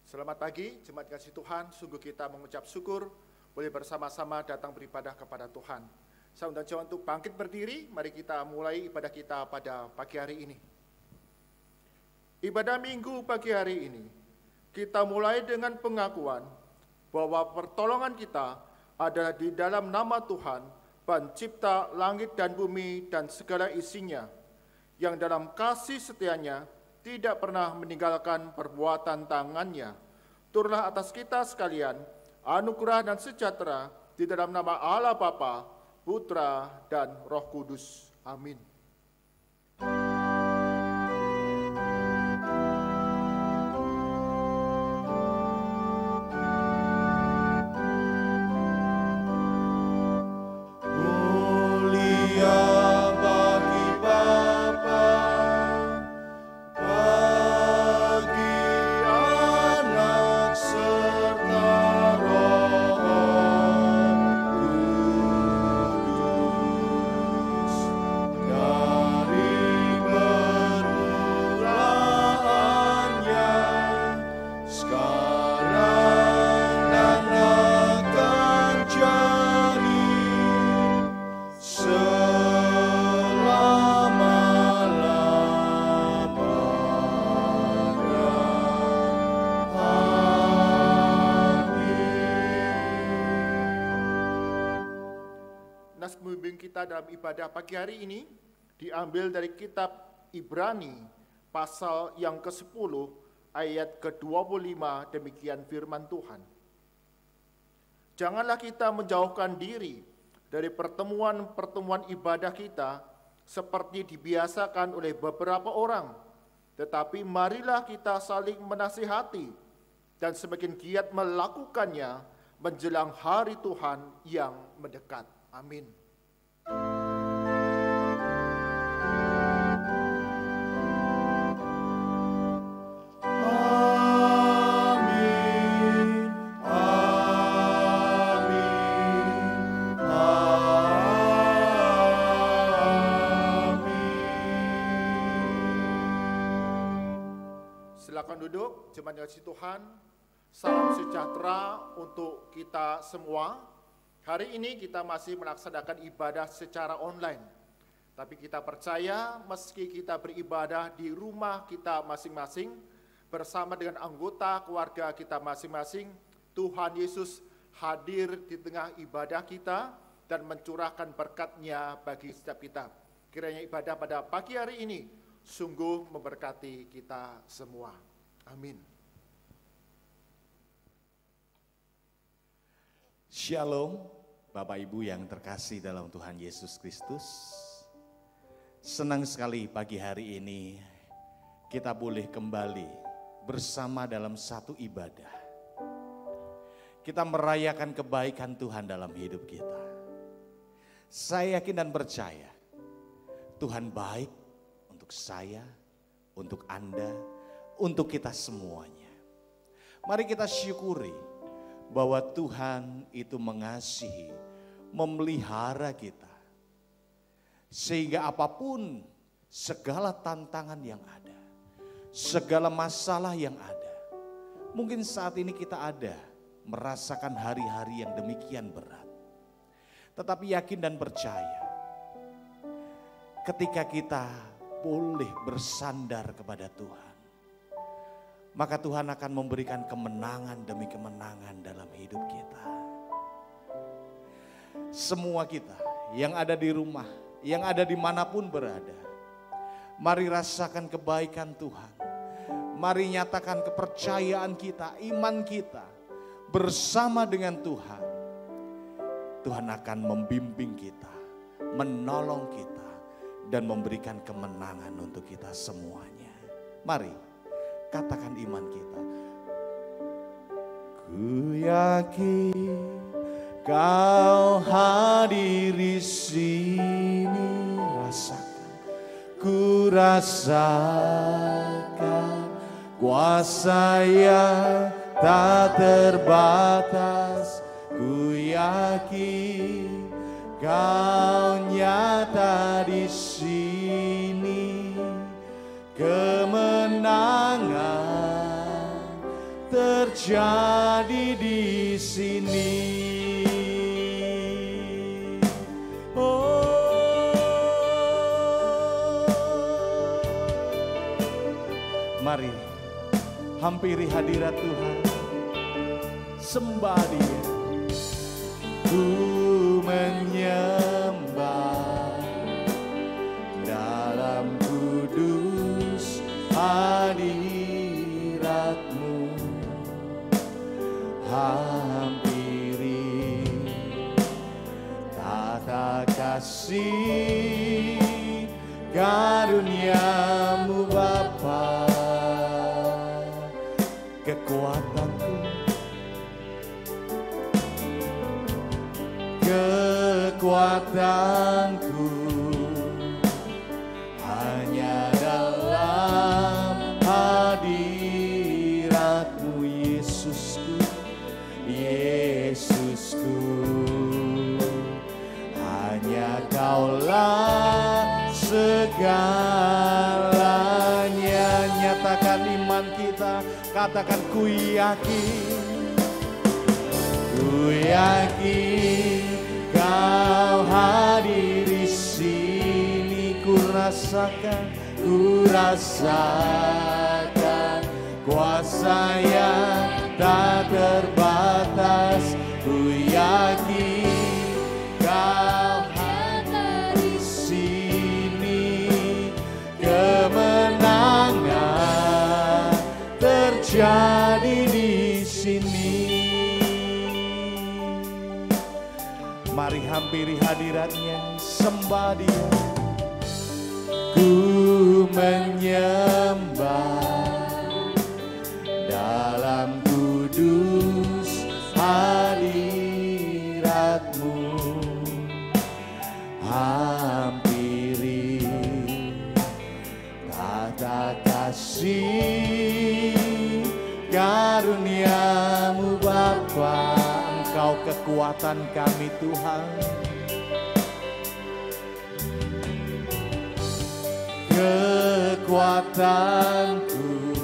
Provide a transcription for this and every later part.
Selamat pagi, jemaat kasih Tuhan. Sungguh kita mengucap syukur boleh bersama-sama datang beribadah kepada Tuhan. Saya undang jemaat untuk bangkit berdiri. Mari kita mulai ibadah kita pada pagi hari ini. Ibadah Minggu pagi hari ini kita mulai dengan pengakuan bahwa pertolongan kita adalah di dalam nama Tuhan, Pencipta langit dan bumi dan segala isinya, yang dalam kasih setianya tidak pernah meninggalkan perbuatan tangannya. Turunlah atas kita sekalian anugerah dan sejahtera di dalam nama Allah Bapa, Putra, dan Roh Kudus. Amin. Dalam ibadah pagi hari ini diambil dari kitab Ibrani pasal yang ke-10 ayat ke-25. Demikian firman Tuhan. Janganlah kita menjauhkan diri dari pertemuan-pertemuan ibadah kita seperti dibiasakan oleh beberapa orang, tetapi marilah kita saling menasihati dan semakin giat melakukannya menjelang hari Tuhan yang mendekat. Amin. Silakan duduk, jemaat kasih Tuhan. Salam sejahtera untuk kita semua. Hari ini kita masih melaksanakan ibadah secara online. Tapi kita percaya meski kita beribadah di rumah kita masing-masing, bersama dengan anggota keluarga kita masing-masing, Tuhan Yesus hadir di tengah ibadah kita dan mencurahkan berkat-Nya bagi setiap kita. Kiranya ibadah pada pagi hari ini sungguh memberkati kita semua. Amin. Shalom. Bapak Ibu yang terkasih dalam Tuhan Yesus Kristus, senang sekali pagi hari ini kita boleh kembali bersama dalam satu ibadah. Kita merayakan kebaikan Tuhan dalam hidup kita. Saya yakin dan percaya Tuhan baik untuk saya, untuk Anda, untuk kita semuanya. Mari kita syukuri bahwa Tuhan itu mengasihi, memelihara kita. Sehingga apapun segala tantangan yang ada, segala masalah yang ada, mungkin saat ini kita ada merasakan hari-hari yang demikian berat. Tetapi yakin dan percaya, ketika kita boleh bersandar kepada Tuhan, maka Tuhan akan memberikan kemenangan demi kemenangan dalam hidup kita. Semua kita yang ada di rumah, yang ada dimanapun berada, mari rasakan kebaikan Tuhan. Mari nyatakan kepercayaan kita, iman kita bersama dengan Tuhan. Tuhan akan membimbing kita, menolong kita, dan memberikan kemenangan untuk kita semuanya. Mari katakan iman kita. Ku yakin Kau hadir di sini, rasakan, ku rasakan kuasa yang tak terbatas. Ku yakin Kau nyata di sini, kemenangan terjadi di sini. Mari hampiri hadirat Tuhan, sembah Dia. Ku menyembah dalam kudus hadirat-Mu, hampiri tata kasih karunia-Mu Bapa. Kekuatanku, kekuatanku hanya dalam hadirat-Mu Yesusku, Yesusku. Hanya Kaulah segalanya. Nyatakan iman kita, katakan ku yakin, ku yakin Kau hadir di sini. Ku rasakan kuasa yang tak terbatas. Ku yakin Kau hadir di sini. Kemenangan terjadi di sini. Mari hampiri hadirat-Nya, sembah Dia. Ku menyembah dalam kudus hadirat-Mu, hampiri tata kasih karunia-Mu Bapa. Engkau kekuatan kami Tuhan, kekuatanku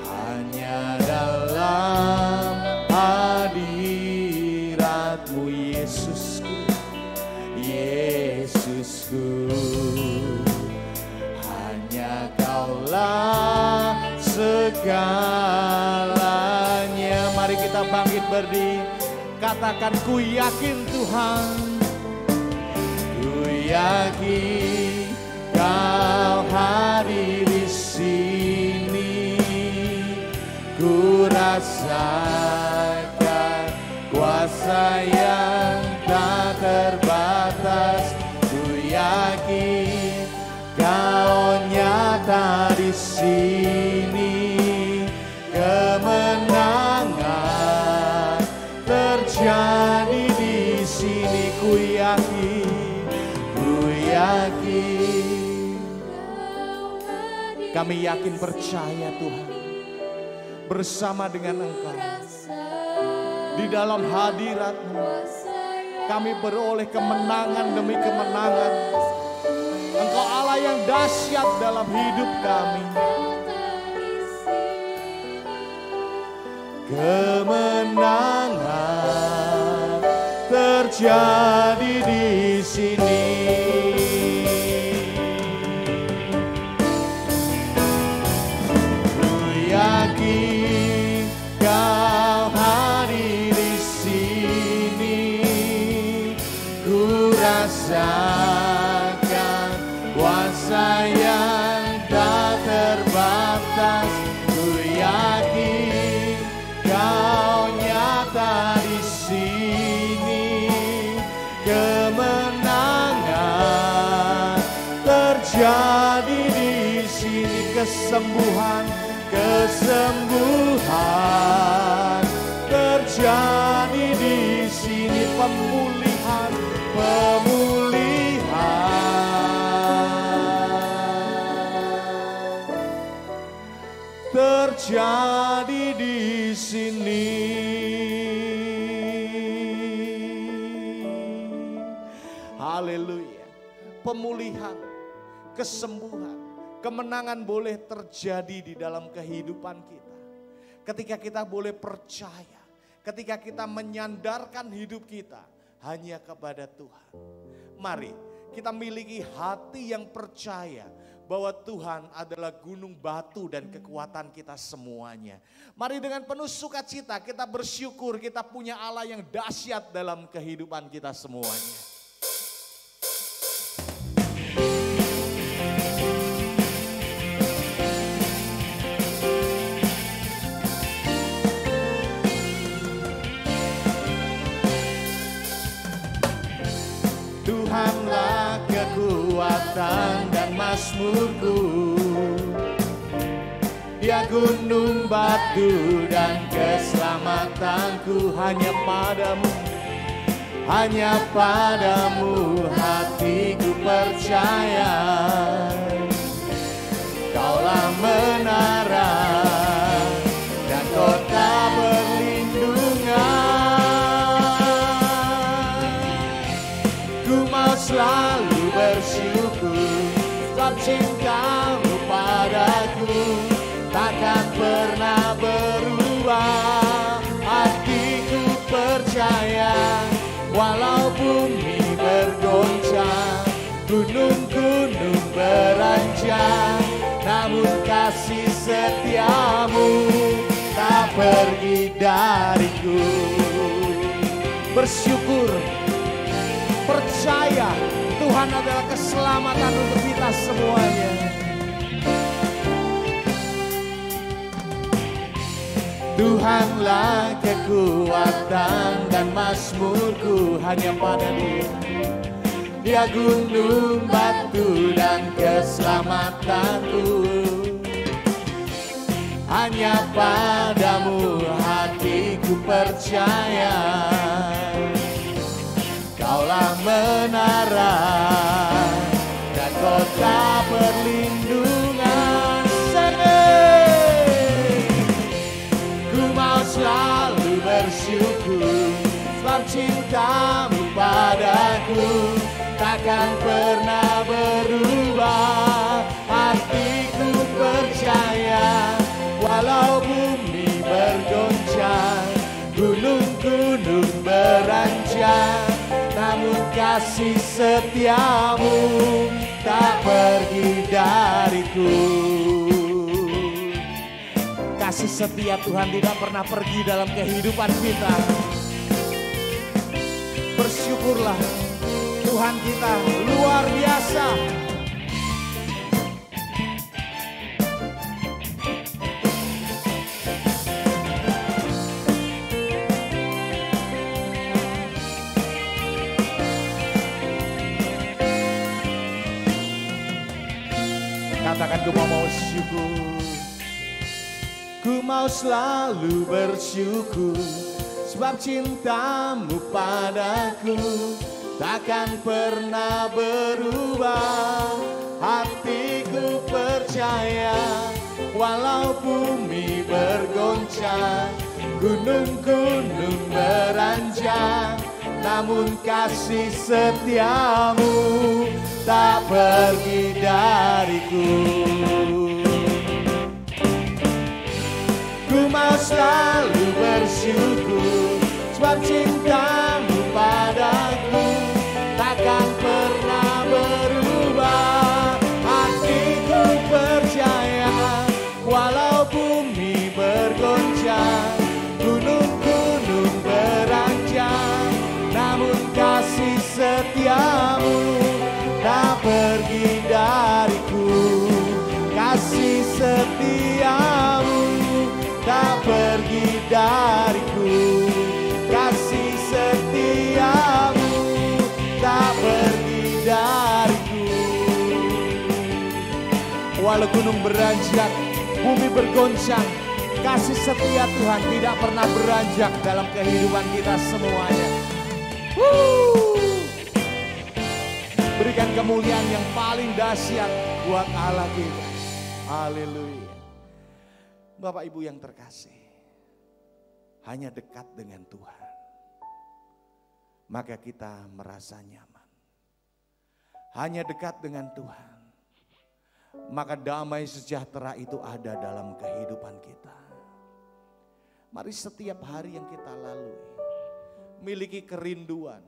hanya dalam hadirat-Mu Yesusku, Yesusku. Hanya Kaulah segalanya. Mari kita bangkit berdiri, katakan ku yakin Tuhan, ku yakin Kau hadir di sini. Ku rasakan kuasa yang tak terbatas. Ku yakin Kau nyata di sini. Kemenangan terjadi di sini. Ku yakin, ku yakin. Kami yakin percaya Tuhan, bersama dengan Engkau di dalam hadirat-Mu kami beroleh kemenangan demi kemenangan. Engkau Allah yang dahsyat dalam hidup kami. Kemenangan terjadi di sini. Ku yakin Kau hadir di sini. Ku rasakan kuasa yang tak terbatas. Ku yakin Kau nyata di sini. Kemenangan terjadi di sini. Kesembuhan, kesembuhan terjadi di sini. Pemulihan, pemulihan terjadi di sini. Haleluya. Pemulihan, kesembuhan, kemenangan boleh terjadi di dalam kehidupan kita. ketika kita boleh percaya, ketika kita menyandarkan hidup kita hanya kepada Tuhan. Mari kita miliki hati yang percaya bahwa Tuhan adalah gunung batu dan kekuatan kita semuanya. Mari dengan penuh sukacita kita bersyukur kita punya Allah yang dahsyat dalam kehidupan kita semuanya. Tuhanlah kekuatan dan mazmurku, Dia gunung batu dan keselamatanku. Hanya padamu hatiku percaya. Kaulah menara dan kota perlindungan. Ku mau selalu bersyukur sebab cintamu padaku takkan pernah berubah. Hatiku percaya walau bumi bergoncang, gunung-gunung beranjak, namun kasih setiamu tak pergi dariku. Bersyukur, percaya Tuhan adalah keselamatan untuk kita semuanya. Tuhanlah kekuatan dan mazmurku, hanya pada Dia. Dia gunung batu dan keselamatanku. Hanya padamu hatiku percaya. Kaulah menara dan kota perlindungan. Ku mau selalu bersyukur sebab cintamu padaku takkan pernah berubah. Hatiku percaya walau bumi bergoncang, gunung-gunung beranjak, namun kasih setiamu tak pergi dariku. Kasih setia Tuhan tidak pernah pergi dalam kehidupan kita. Bersyukurlah, Tuhan kita luar biasa. Katakan ku mau bersyukur. Ku mau selalu bersyukur sebab cintamu padaku takkan pernah berubah. Hatiku percaya walau bumi bergoncang, gunung-gunung beranjak, namun kasih setiamu tak pergi dariku. Ku mau selalu bersyukur sebab cintamu padaku takkan pernah berubah. Hatiku percaya walau bumi bergoncang, gunung-gunung beranjak, namun kasih setiamu tak pergi dariku. Kasih setiamu tak pergi dariku. Kasih setiamu tak pergi dariku. Walau gunung beranjak, bumi bergoncang, kasih setia Tuhan tidak pernah beranjak dalam kehidupan kita semuanya. Berikan kemuliaan yang paling dahsyat buat Allah kita. Haleluya. Bapak Ibu yang terkasih, hanya dekat dengan Tuhan, maka kita merasa nyaman. Hanya dekat dengan Tuhan, maka damai sejahtera itu ada dalam kehidupan kita. Mari setiap hari yang kita lalui, miliki kerinduan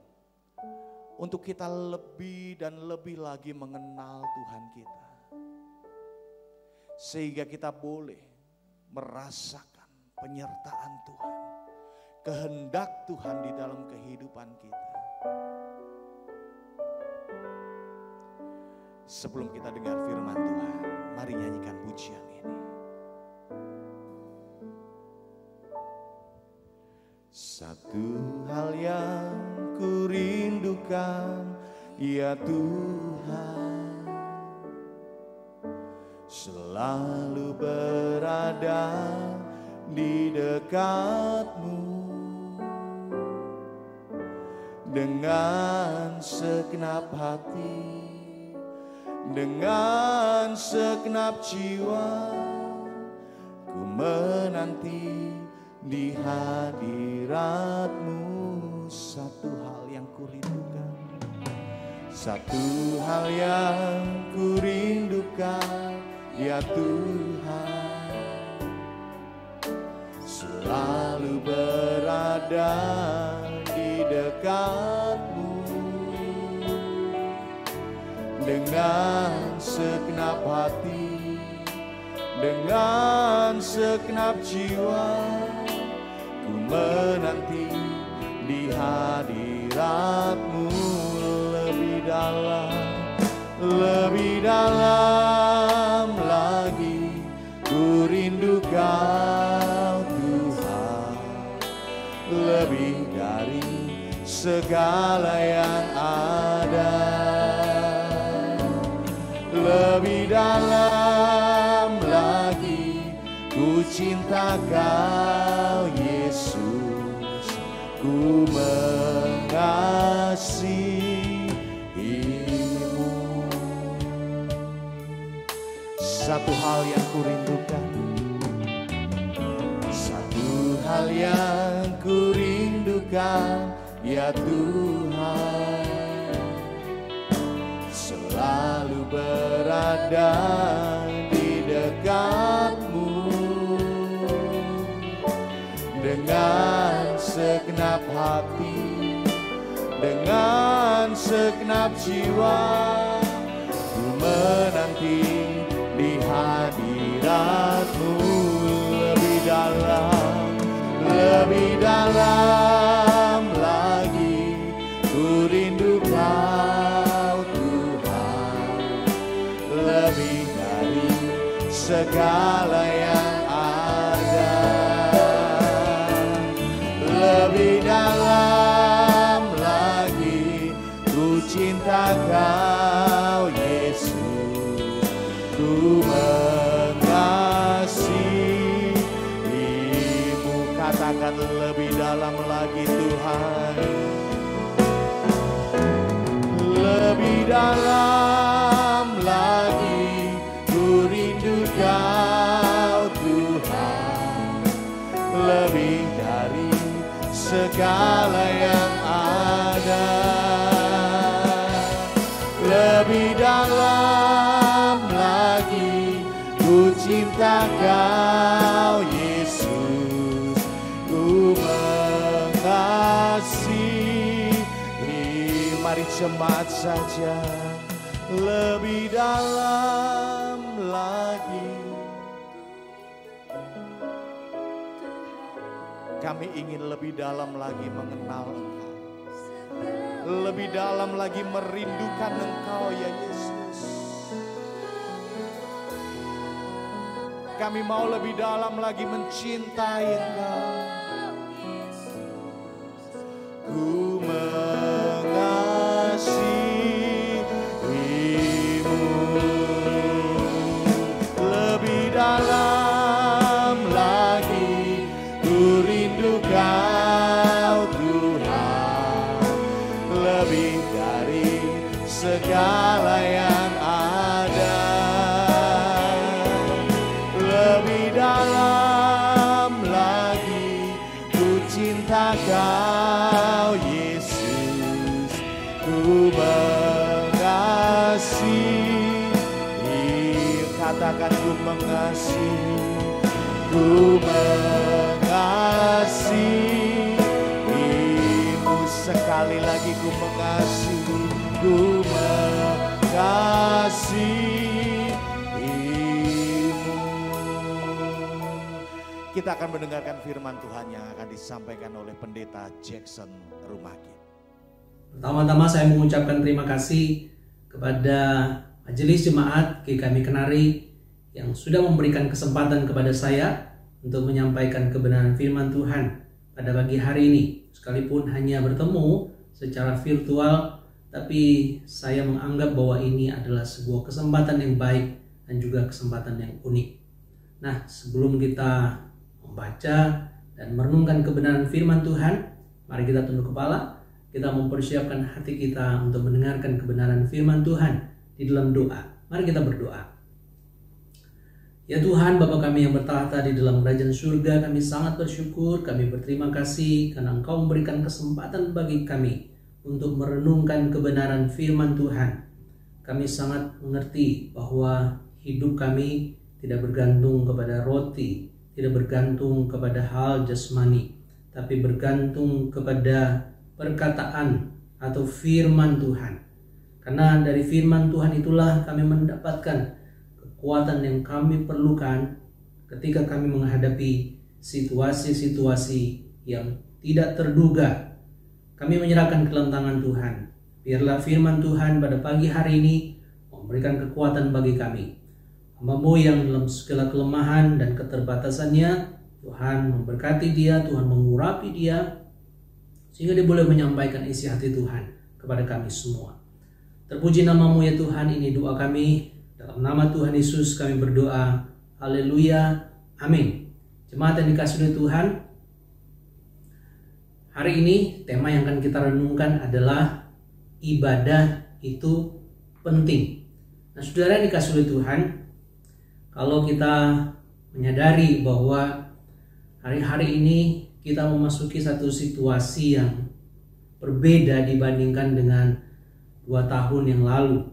untuk kita lebih dan lebih lagi mengenal Tuhan kita. Sehingga kita boleh merasakan penyertaan Tuhan, kehendak Tuhan di dalam kehidupan kita. Sebelum kita dengar firman Tuhan, mari nyanyikan pujian ini. Satu hal yang ku rindukan, ya Tuhan, selalu berada di dekatmu. Dengan segenap hati, dengan segenap jiwa, ku menanti di hadirat-Mu. Satu hal yang ku rindukan, satu hal yang ku rindukan, ya Tuhan, selalu berada di dekat-Mu. Dengan segenap hati, dengan segenap jiwa, ku menanti di hadirat-Mu. Lebih dalam lagi ku rindu Kau Tuhan, lebih dari segala yang ada. Lebih dalam lagi ku cinta Kau Yesus, ku mengasihi-Mu. Satu hal yang ku rindukan, satu hal yang ku rindukan, ya Tuhan, selalu berada di dekat-Mu. Dengan segenap hati, dengan segenap jiwa, ku menanti di hadirat-Mu. Lebih dalam lagi ku rindu Kau Tuhan, lebih dari segala yang ada. Lebih dalam lagi ku cinta Kau Yesus, ku mengasihi-Mu. Katakan lebih dalam lagi Tuhan, lebih dalam lagi ku rindu Kau Tuhan, lebih dari segala yang ada. Lebih dalam lagi ku cinta Kau Yesus, ku mengasihi. Mari jemaat saja, lebih dalam lagi. Kami ingin lebih dalam lagi mengenal Engkau, lebih dalam lagi merindukan Engkau ya Yesus. Kami mau lebih dalam lagi mencintai Engkau. Ku mengasihi-Mu. Lebih dalam lagi ku rindu Kau Tuhan, lebih dari segala yang ada. Lebih dalam lagi ku cinta Kau Yesus, ku mengasihi. Katakan ku mengasihi, ku mengasihi. Sekali lagi ku mengasihimu. Kita akan mendengarkan firman Tuhan yang akan disampaikan oleh Pendeta Jackson Rumaki. Pertama-tama saya mengucapkan terima kasih kepada Majelis Jemaat GKMI Kenari yang sudah memberikan kesempatan kepada saya untuk menyampaikan kebenaran firman Tuhan pada pagi hari ini. Sekalipun hanya bertemu secara virtual, tapi saya menganggap bahwa ini adalah sebuah kesempatan yang baik dan juga kesempatan yang unik. Nah, sebelum kita membaca dan merenungkan kebenaran firman Tuhan, mari kita tunduk kepala, kita mempersiapkan hati kita untuk mendengarkan kebenaran firman Tuhan di dalam doa. Mari kita berdoa. Ya Tuhan, Bapa kami yang bertahta di dalam kerajaan surga, kami sangat bersyukur, kami berterima kasih karena Engkau memberikan kesempatan bagi kami untuk merenungkan kebenaran firman Tuhan. Kami sangat mengerti bahwa hidup kami tidak bergantung kepada roti, tidak bergantung kepada hal jasmani, tapi bergantung kepada perkataan atau firman Tuhan. Karena dari firman Tuhan itulah kami mendapatkan kekuatan yang kami perlukan ketika kami menghadapi situasi-situasi yang tidak terduga. Kami menyerahkan ke dalam tangan Tuhan. Biarlah firman Tuhan pada pagi hari ini memberikan kekuatan bagi kami. Hamba-Mu yang dalam segala kelemahan dan keterbatasannya, Tuhan memberkati dia, Tuhan mengurapi dia, sehingga dia boleh menyampaikan isi hati Tuhan kepada kami semua. Terpuji nama-Mu ya Tuhan, ini doa kami. Dalam nama Tuhan Yesus kami berdoa. Haleluya. Amin. Jemaat yang dikasihi oleh Tuhan, hari ini tema yang akan kita renungkan adalah ibadah itu penting. Nah, saudara yang dikasihi oleh Tuhan, kalau kita menyadari bahwa hari-hari ini kita memasuki satu situasi yang berbeda dibandingkan dengan 2 tahun yang lalu.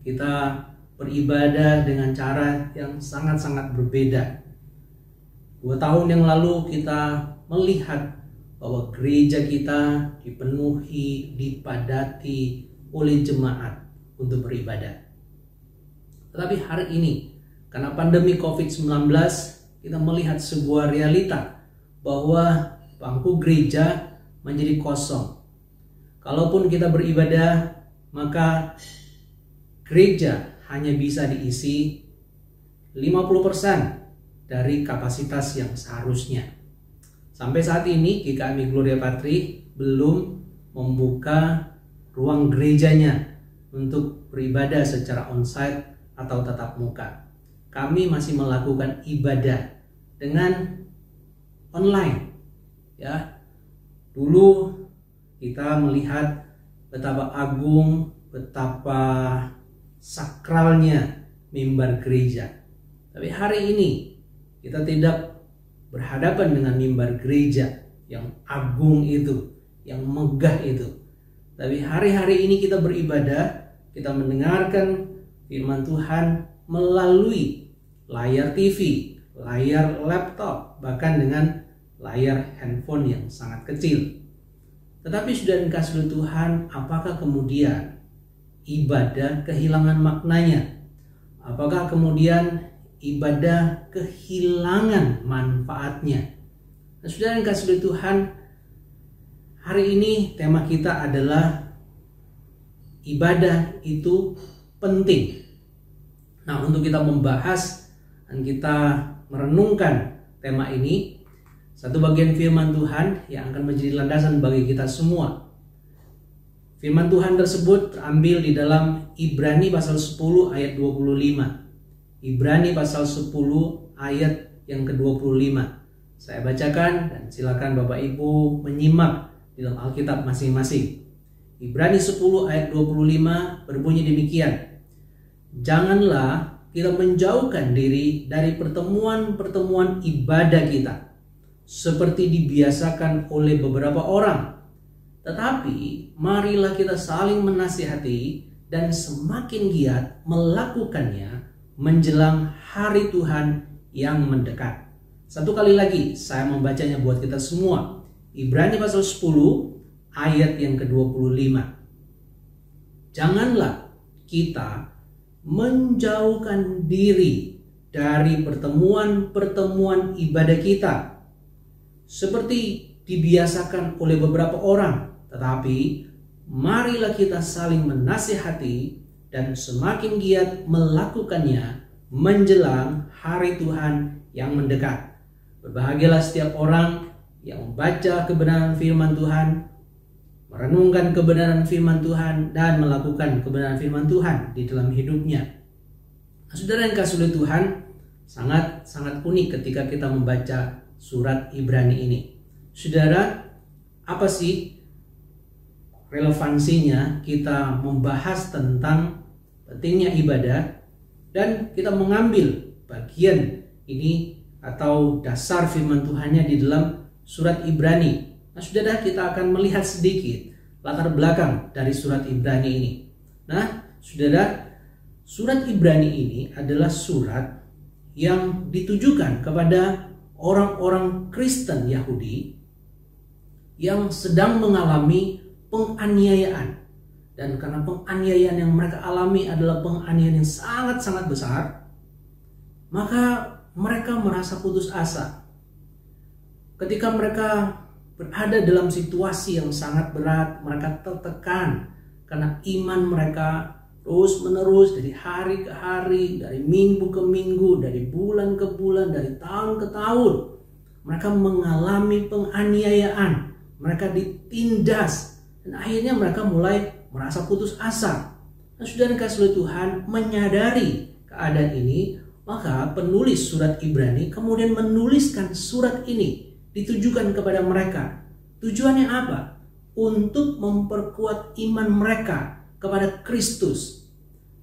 Kita beribadah dengan cara yang sangat-sangat berbeda. 2 tahun yang lalu kita melihat bahwa gereja kita dipenuhi, dipadati oleh jemaat untuk beribadah. Tetapi hari ini, karena pandemi COVID-19, kita melihat sebuah realita bahwa bangku gereja menjadi kosong. Kalaupun kita beribadah, maka gereja hanya bisa diisi 50% dari kapasitas yang seharusnya. Sampai saat ini GKMI Gloria Patri belum membuka ruang gerejanya untuk beribadah secara onsite atau tatap muka. Kami masih melakukan ibadah dengan online. Ya. Dulu kita melihat betapa agung, betapa sakralnya mimbar gereja. Tapi hari ini kita tidak berhadapan dengan mimbar gereja yang agung itu, yang megah itu. Tapi hari-hari ini kita beribadah, kita mendengarkan firman Tuhan melalui layar TV, layar laptop, bahkan dengan layar handphone yang sangat kecil. Tetapi sudah dikasih Tuhan, apakah kemudian ibadah kehilangan maknanya? Apakah kemudian ibadah kehilangan manfaatnya? Nah, sudah dikasih Tuhan, hari ini tema kita adalah ibadah itu penting. Nah, untuk kita membahas dan kita merenungkan tema ini, satu bagian firman Tuhan yang akan menjadi landasan bagi kita semua. Firman Tuhan tersebut terambil di dalam Ibrani pasal 10 ayat 25. Ibrani pasal 10 ayat yang ke-25. Saya bacakan dan silakan Bapak Ibu menyimak di dalam Alkitab masing-masing. Ibrani 10 ayat 25 berbunyi demikian. Janganlah kita menjauhkan diri dari pertemuan-pertemuan ibadah kita, seperti dibiasakan oleh beberapa orang. Tetapi marilah kita saling menasihati dan semakin giat melakukannya menjelang hari Tuhan yang mendekat. Satu kali lagi saya membacanya buat kita semua. Ibrani pasal 10 ayat yang ke-25. Janganlah kita menjauhkan diri dari pertemuan-pertemuan ibadah kita seperti dibiasakan oleh beberapa orang, tetapi marilah kita saling menasihati dan semakin giat melakukannya menjelang hari Tuhan yang mendekat. Berbahagialah setiap orang yang membaca kebenaran firman Tuhan, merenungkan kebenaran firman Tuhan, dan melakukan kebenaran firman Tuhan di dalam hidupnya. Nah, saudara yang kasih oleh Tuhan, sangat unik ketika kita membaca surat Ibrani ini. Saudara, apa sih relevansinya kita membahas tentang pentingnya ibadah dan kita mengambil bagian ini atau dasar firman Tuhannya di dalam surat Ibrani? Nah, saudara, kita akan melihat sedikit latar belakang dari surat Ibrani ini. Nah, saudara, surat Ibrani ini adalah surat yang ditujukan kepada orang-orang Kristen Yahudi yang sedang mengalami penganiayaan. Dan karena penganiayaan yang mereka alami adalah penganiayaan yang sangat-sangat besar, maka mereka merasa putus asa. Ketika mereka berada dalam situasi yang sangat berat, mereka tertekan karena iman mereka terus menerus dari hari ke hari, dari minggu ke minggu, dari bulan ke bulan, dari tahun ke tahun. Mereka mengalami penganiayaan, mereka ditindas, dan akhirnya mereka mulai merasa putus asa. Dan saudara kasih Tuhan menyadari keadaan ini, maka penulis surat Ibrani kemudian menuliskan surat ini ditujukan kepada mereka. Tujuannya apa? Untuk memperkuat iman mereka kepada Kristus.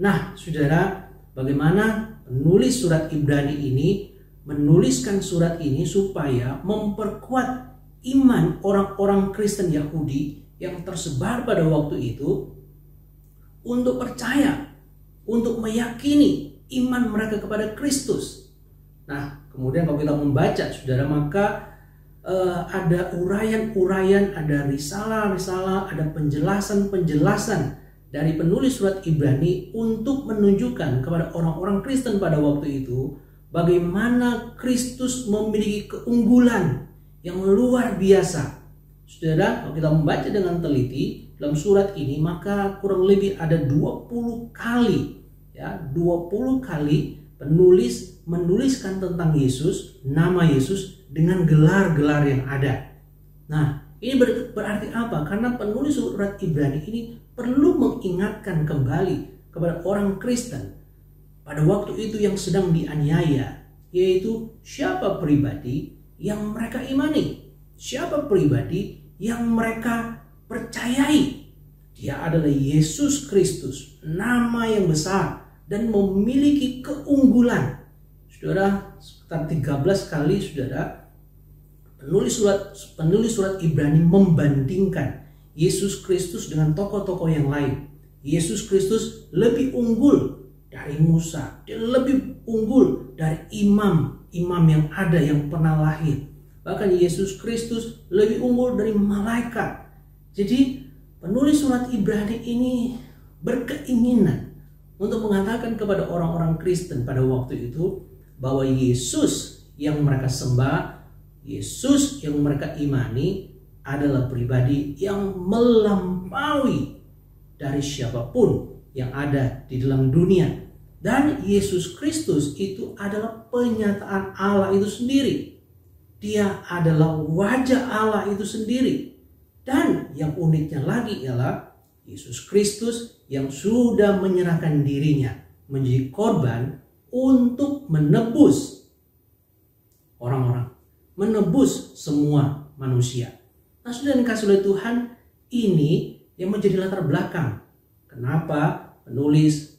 Nah, saudara, bagaimana penulis surat Ibrani ini menuliskan surat ini supaya memperkuat iman orang-orang Kristen Yahudi yang tersebar pada waktu itu untuk percaya, untuk meyakini iman mereka kepada Kristus. Nah, kemudian kalau kita membaca, saudara, maka ada uraian-uraian, ada risalah-risalah, ada penjelasan-penjelasan dari penulis surat Ibrani untuk menunjukkan kepada orang-orang Kristen pada waktu itu bagaimana Kristus memiliki keunggulan yang luar biasa. Saudara, kalau kita membaca dengan teliti dalam surat ini, maka kurang lebih ada 20 kali, ya, 20 kali penulis menuliskan tentang Yesus, nama Yesus dengan gelar-gelar yang ada. Nah, ini berarti apa? Karena penulis surat Ibrani ini perlu mengingatkan kembali kepada orang Kristen pada waktu itu yang sedang dianiaya, yaitu siapa pribadi yang mereka imani, siapa pribadi yang mereka percayai. Dia adalah Yesus Kristus, nama yang besar dan memiliki keunggulan. Saudara, sekitar 13 kali, saudara, penulis surat Ibrani membandingkan Yesus Kristus dengan tokoh-tokoh yang lain. Yesus Kristus lebih unggul dari Musa, dia lebih unggul dari imam yang ada yang pernah lahir. Bahkan Yesus Kristus lebih unggul dari malaikat. Jadi penulis surat Ibrani ini berkeinginan untuk mengatakan kepada orang-orang Kristen pada waktu itu bahwa Yesus yang mereka sembah, Yesus yang mereka imani adalah pribadi yang melampaui dari siapapun yang ada di dalam dunia. Dan Yesus Kristus itu adalah penyataan Allah itu sendiri. Dia adalah wajah Allah itu sendiri. Dan yang uniknya lagi ialah Yesus Kristus yang sudah menyerahkan dirinya menjadi korban untuk menebus orang-orang, menebus semua manusia. Nah, saudara yang dikasihi oleh Tuhan, ini yang menjadi latar belakang kenapa penulis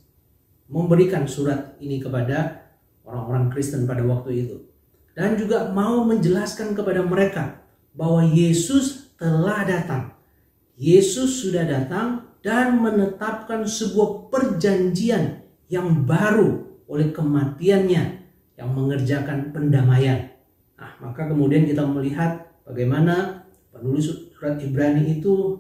memberikan surat ini kepada orang-orang Kristen pada waktu itu. Dan juga mau menjelaskan kepada mereka bahwa Yesus telah datang. Yesus sudah datang dan menetapkan sebuah perjanjian yang baru oleh kematiannya yang mengerjakan pendamaian. Nah, maka kemudian kita melihat bagaimana penulis surat Ibrani itu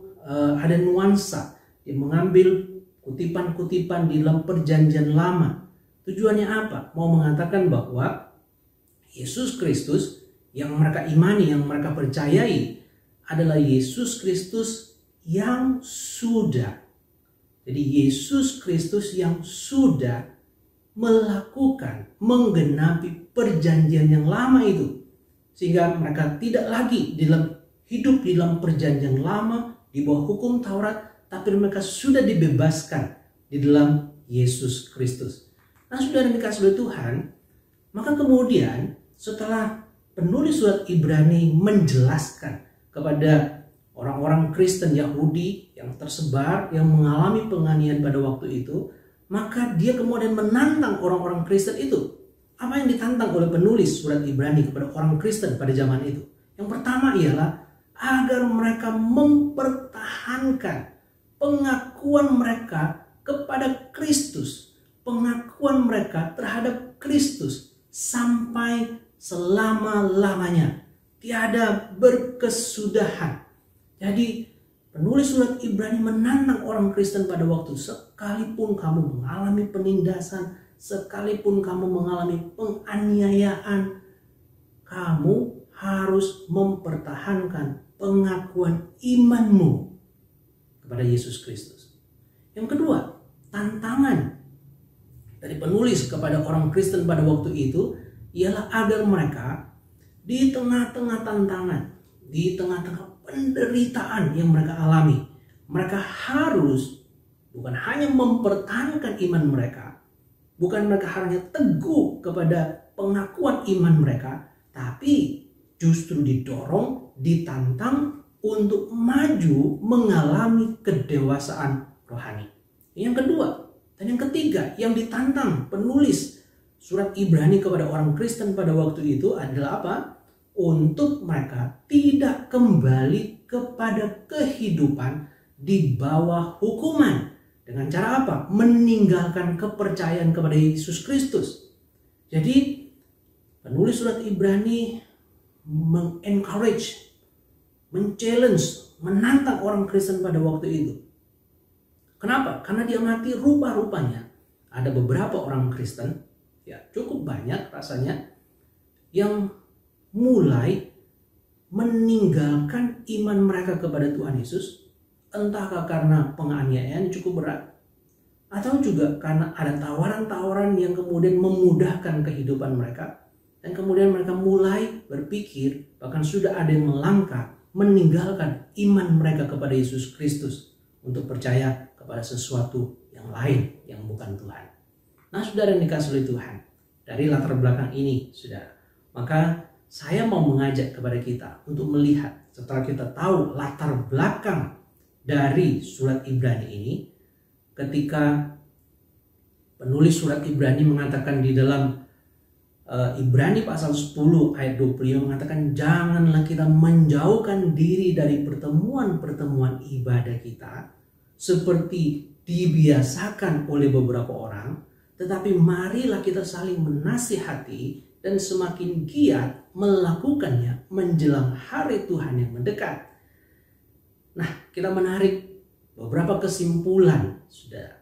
ada nuansa, dia mengambil kutipan-kutipan di dalam perjanjian lama. Tujuannya apa? Mau mengatakan bahwa Yesus Kristus yang mereka imani, yang mereka percayai adalah Yesus Kristus yang sudah. Jadi Yesus Kristus yang sudah melakukan, menggenapi perjanjian yang lama itu. Sehingga mereka tidak lagi hidup di dalam perjanjian lama, di bawah hukum Taurat, tapi mereka sudah dibebaskan di dalam Yesus Kristus. Nah, saudara yang dikasihi oleh Tuhan, maka kemudian setelah penulis surat Ibrani menjelaskan kepada orang-orang Kristen Yahudi yang tersebar, yang mengalami penganiayaan pada waktu itu, maka dia kemudian menantang orang-orang Kristen itu. Apa yang ditantang oleh penulis surat Ibrani kepada orang Kristen pada zaman itu? Yang pertama ialah agar mereka mempertahankan pengakuan mereka kepada Kristus, pengakuan mereka terhadap Kristus sampai selama-lamanya, tiada berkesudahan. Jadi penulis surat Ibrani menantang orang Kristen pada waktu, sekalipun kamu mengalami penindasan, sekalipun kamu mengalami penganiayaan, kamu harus mempertahankan pengakuan imanmu kepada Yesus Kristus. Yang kedua, tantangan dari penulis kepada orang Kristen pada waktu itu ialah agar mereka di tengah-tengah tantangan, di tengah-tengah penderitaan yang mereka alami, mereka harus bukan hanya mempertahankan iman mereka, bukan mereka hanya teguh kepada pengakuan iman mereka, tapi justru didorong, ditantang untuk maju mengalami kedewasaan rohani. Yang kedua dan yang ketiga yang ditantang penulis surat Ibrani kepada orang Kristen pada waktu itu adalah apa? Untuk mereka tidak kembali kepada kehidupan di bawah hukuman. Dengan cara apa? Meninggalkan kepercayaan kepada Yesus Kristus. Jadi penulis surat Ibrani mengencourage, men-challenge, menantang orang Kristen pada waktu itu. Kenapa? Karena dia mati rupa-rupanya ada beberapa orang Kristen, ya cukup banyak rasanya, yang mulai meninggalkan iman mereka kepada Tuhan Yesus, entahkah karena penganiayaan cukup berat, atau juga karena ada tawaran-tawaran yang kemudian memudahkan kehidupan mereka, dan kemudian mereka mulai berpikir, bahkan sudah ada yang melangkah meninggalkan iman mereka kepada Yesus Kristus untuk percaya kepada sesuatu yang lain yang bukan Tuhan. Nah, saudara yang dikasihi oleh Tuhan, dari latar belakang ini, saudara, maka saya mau mengajak kepada kita untuk melihat, setelah kita tahu latar belakang dari surat Ibrani ini, ketika penulis surat Ibrani mengatakan di dalam Ibrani pasal 10 ayat 25 mengatakan, janganlah kita menjauhkan diri dari pertemuan-pertemuan ibadah kita seperti dibiasakan oleh beberapa orang, tetapi marilah kita saling menasihati dan semakin giat melakukannya menjelang hari Tuhan yang mendekat. Nah, kita menarik beberapa kesimpulan, saudara.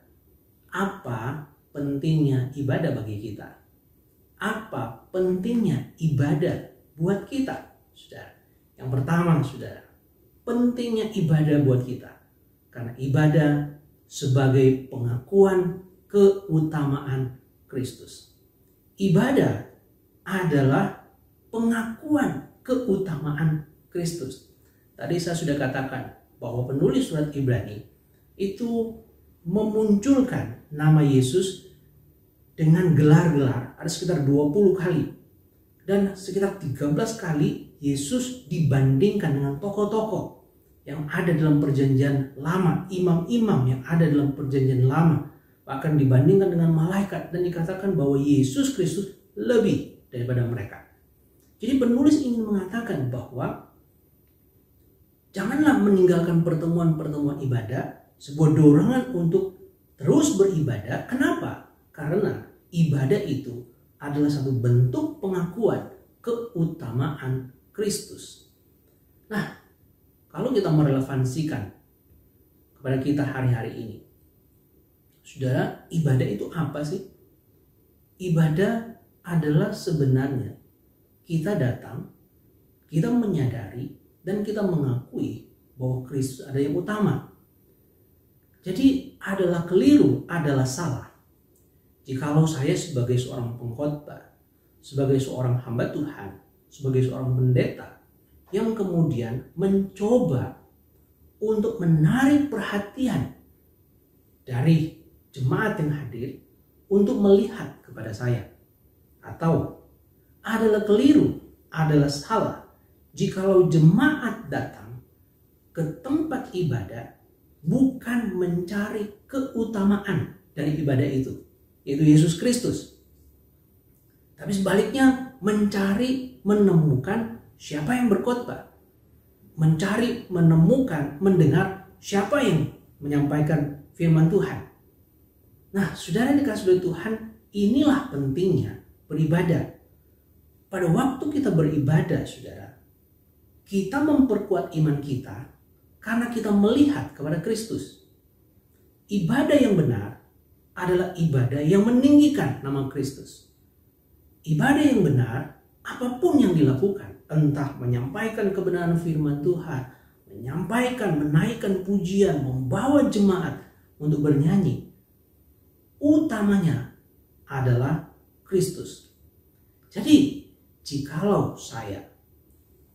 Apa pentingnya ibadah bagi kita? Apa pentingnya ibadah buat kita, saudara? Yang pertama, saudara, pentingnya ibadah buat kita. Karena ibadah sebagai pengakuan keutamaan Kristus. Ibadah adalah pengakuan keutamaan Kristus. Tadi saya sudah katakan bahwa penulis surat Ibrani itu memunculkan nama Yesus dengan gelar-gelar, ada sekitar 20 kali. Dan sekitar 13 kali Yesus dibandingkan dengan tokoh-tokoh yang ada dalam perjanjian lama, imam-imam yang ada dalam perjanjian lama, bahkan dibandingkan dengan malaikat, dan dikatakan bahwa Yesus Kristus lebih daripada mereka. Jadi penulis ingin mengatakan bahwa janganlah meninggalkan pertemuan-pertemuan ibadah, sebuah dorongan untuk terus beribadah. Kenapa? Karena ibadah itu adalah satu bentuk pengakuan keutamaan Kristus. Nah, kalau kita merelevansikan kepada kita hari-hari ini, saudara, ibadah itu apa sih? Ibadah adalah sebenarnya kita datang, kita menyadari, dan kita mengakui bahwa Kristus ada yang utama. Jadi adalah keliru, adalah salah jikalau saya sebagai seorang pengkhotbah, sebagai seorang hamba Tuhan, sebagai seorang pendeta yang kemudian mencoba untuk menarik perhatian dari jemaat yang hadir untuk melihat kepada saya. Atau adalah keliru, adalah salah jikalau jemaat datang ke tempat ibadah bukan mencari keutamaan dari ibadah itu, yaitu Yesus Kristus, tapi sebaliknya mencari, menemukan siapa yang berkhotbah, mencari, menemukan, mendengar siapa yang menyampaikan firman Tuhan. Nah, saudara dikasih oleh Tuhan, inilah pentingnya beribadah. Pada waktu kita beribadah, saudara, kita memperkuat iman kita karena kita melihat kepada Kristus. Ibadah yang benar adalah ibadah yang meninggikan nama Kristus. Ibadah yang benar, apapun yang dilakukan, entah menyampaikan kebenaran firman Tuhan, menyampaikan, menaikkan pujian, membawa jemaat untuk bernyanyi, utamanya adalah Kristus. Jadi, jikalau saya,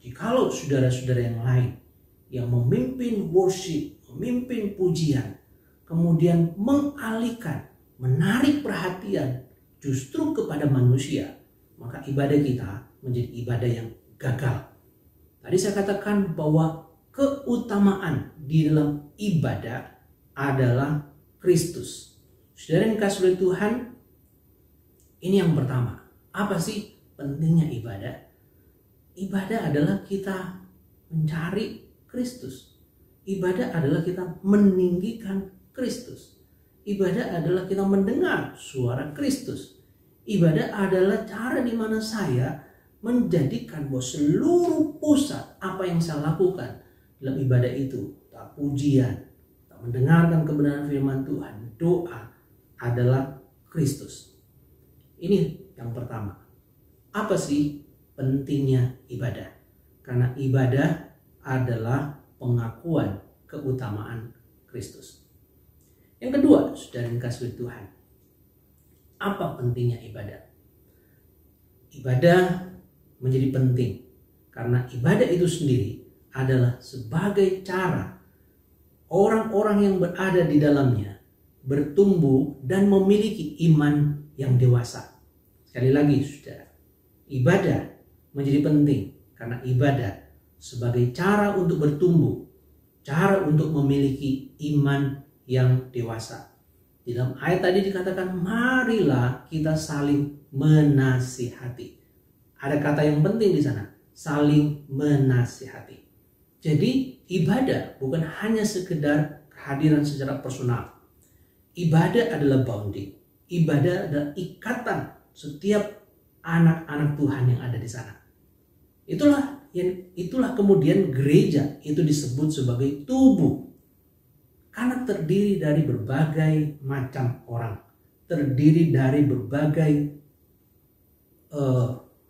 jikalau saudara-saudara yang lain yang memimpin worship, memimpin pujian, kemudian mengalihkan, menarik perhatian justru kepada manusia, maka ibadah kita menjadi ibadah yang gagal. Tadi saya katakan bahwa keutamaan di dalam ibadah adalah Kristus. Saudara yang dikasihi oleh Tuhan, ini yang pertama. Apa sih pentingnya ibadah? Ibadah adalah kita mencari Kristus. Ibadah adalah kita meninggikan Kristus. Ibadah adalah kita mendengar suara Kristus. Ibadah adalah cara di mana saya menjadikan bahwa seluruh pusat apa yang saya lakukan dalam ibadah itu, tak pujian, tak mendengarkan kebenaran firman Tuhan, doa, adalah Kristus. Ini yang pertama. Apa sih pentingnya ibadah? Karena ibadah adalah pengakuan keutamaan Kristus. Yang kedua, saudara yang dikasihi Tuhan, apa pentingnya ibadah? Ibadah menjadi penting karena ibadah itu sendiri adalah sebagai cara orang-orang yang berada di dalamnya bertumbuh dan memiliki iman yang dewasa. Sekali lagi, saudara, ibadah menjadi penting karena ibadah sebagai cara untuk bertumbuh, cara untuk memiliki iman yang dewasa. Di dalam ayat tadi dikatakan, marilah kita saling menasihati. Ada kata yang penting di sana, saling menasihati. Jadi ibadah bukan hanya sekedar kehadiran secara personal. Ibadah adalah bonding. Ibadah adalah ikatan setiap anak-anak Tuhan yang ada di sana. Itulah kemudian gereja itu disebut sebagai tubuh. Karena terdiri dari berbagai macam orang. Terdiri dari berbagai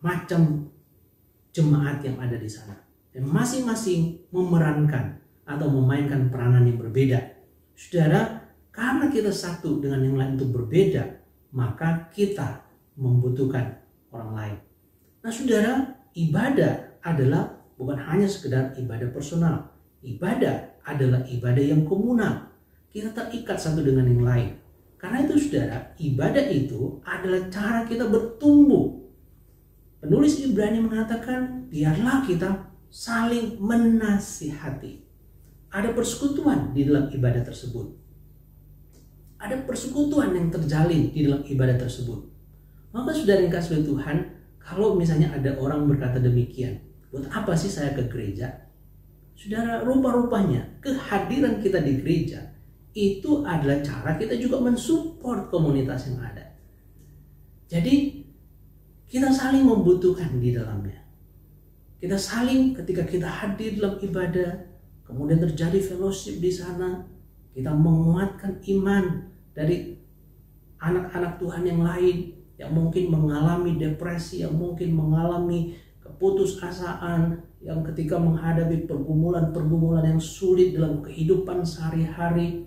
macam jemaat yang ada di sana. Dan masing-masing memerankan atau memainkan peranan yang berbeda. Saudara, karena kita satu dengan yang lain itu berbeda, maka kita membutuhkan orang lain. Nah, saudara, ibadah adalah bukan hanya sekedar ibadah personal. Ibadah adalah ibadah yang komunal. Kita terikat satu dengan yang lain. Karena itu, saudara, ibadah itu adalah cara kita bertumbuh. Penulis Ibrani mengatakan, biarlah kita saling menasihati. Ada persekutuan di dalam ibadah tersebut. Ada persekutuan yang terjalin di dalam ibadah tersebut. Maka saudara yang dikasihi Tuhan, kalau misalnya ada orang berkata demikian, buat apa sih saya ke gereja? Saudara, rupa-rupanya kehadiran kita di gereja itu adalah cara kita juga mensupport komunitas yang ada. Jadi kita saling membutuhkan di dalamnya. Kita saling ketika kita hadir dalam ibadah, kemudian terjadi fellowship di sana, kita menguatkan iman dari anak-anak Tuhan yang lain yang mungkin mengalami depresi, yang mungkin mengalami keputusasaan, yang ketika menghadapi pergumulan-pergumulan yang sulit dalam kehidupan sehari-hari.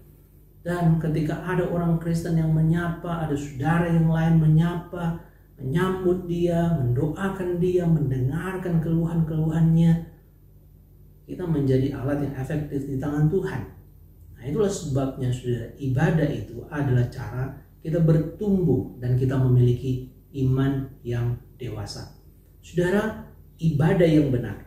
Dan ketika ada orang Kristen yang menyapa, ada saudara yang lain menyapa, menyambut dia, mendoakan dia, mendengarkan keluhan-keluhannya, kita menjadi alat yang efektif di tangan Tuhan. Nah, itulah sebabnya saudara, ibadah itu adalah cara kita bertumbuh dan kita memiliki iman yang dewasa. Saudara, ibadah yang benar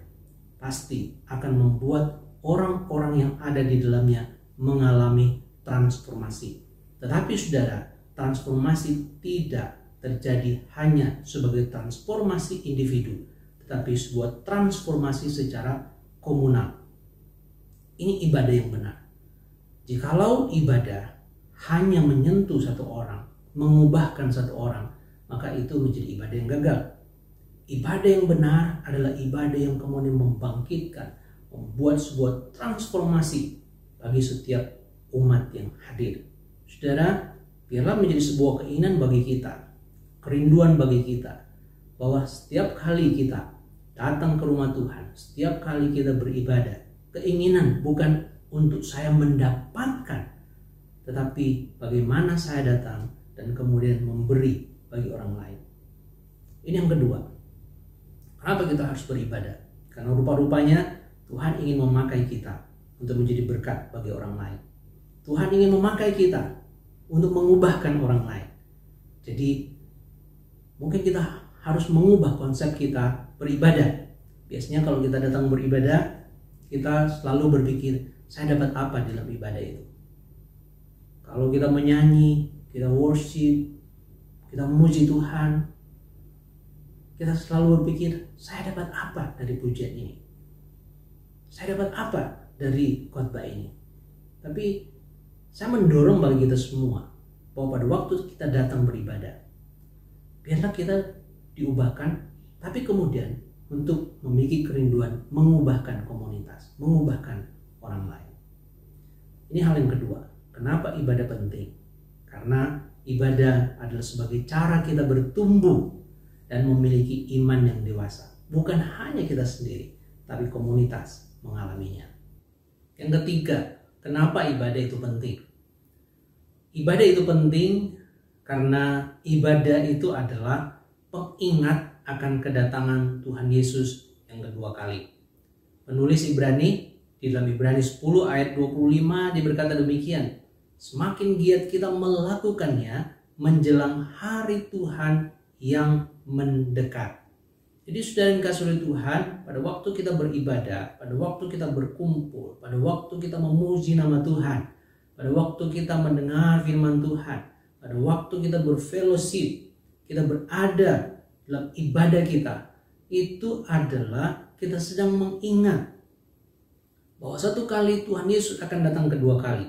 pasti akan membuat orang-orang yang ada di dalamnya mengalami transformasi. Tetapi saudara, transformasi tidak terjadi hanya sebagai transformasi individu, tetapi sebuah transformasi secara komunal. Ini ibadah yang benar. Jikalau ibadah hanya menyentuh satu orang, mengubahkan satu orang, maka itu menjadi ibadah yang gagal. Ibadah yang benar adalah ibadah yang kemudian membangkitkan, membuat sebuah transformasi bagi setiap umat yang hadir. Saudara, biarlah menjadi sebuah keinginan bagi kita, kerinduan bagi kita, bahwa setiap kali kita datang ke rumah Tuhan, setiap kali kita beribadah, keinginan bukan untuk saya mendapatkan, tetapi bagaimana saya datang dan kemudian memberi bagi orang lain. Ini yang kedua. Kenapa kita harus beribadah? Karena rupa-rupanya Tuhan ingin memakai kita untuk menjadi berkat bagi orang lain. Tuhan ingin memakai kita untuk mengubahkan orang lain. Jadi mungkin kita harus mengubah konsep kita beribadah. Biasanya kalau kita datang beribadah, kita selalu berpikir, saya dapat apa dalam ibadah itu? Kalau kita menyanyi, kita worship, kita memuji Tuhan, kita selalu berpikir, saya dapat apa dari pujian ini? Saya dapat apa dari khotbah ini? Tapi saya mendorong bagi kita semua bahwa pada waktu kita datang beribadah, biarlah kita diubahkan, tapi kemudian untuk memiliki kerinduan mengubahkan komunitas, mengubahkan orang lain. Ini hal yang kedua. Kenapa ibadah penting? Karena ibadah adalah sebagai cara kita bertumbuh dan memiliki iman yang dewasa. Bukan hanya kita sendiri, tapi komunitas mengalaminya. Yang ketiga, kenapa ibadah itu penting? Ibadah itu penting karena ibadah itu adalah pengingat akan kedatangan Tuhan Yesus yang kedua kali. Penulis Ibrani di dalam Ibrani 10 ayat 25 dia berkata demikian, semakin giat kita melakukannya menjelang hari Tuhan yang mendekat. Jadi saudara yang kasih oleh Tuhan, pada waktu kita beribadah, pada waktu kita berkumpul, pada waktu kita memuji nama Tuhan, pada waktu kita mendengar firman Tuhan, pada waktu kita berfellowship, kita berada dalam ibadah kita, itu adalah kita sedang mengingat bahwa satu kali Tuhan Yesus akan datang kedua kali.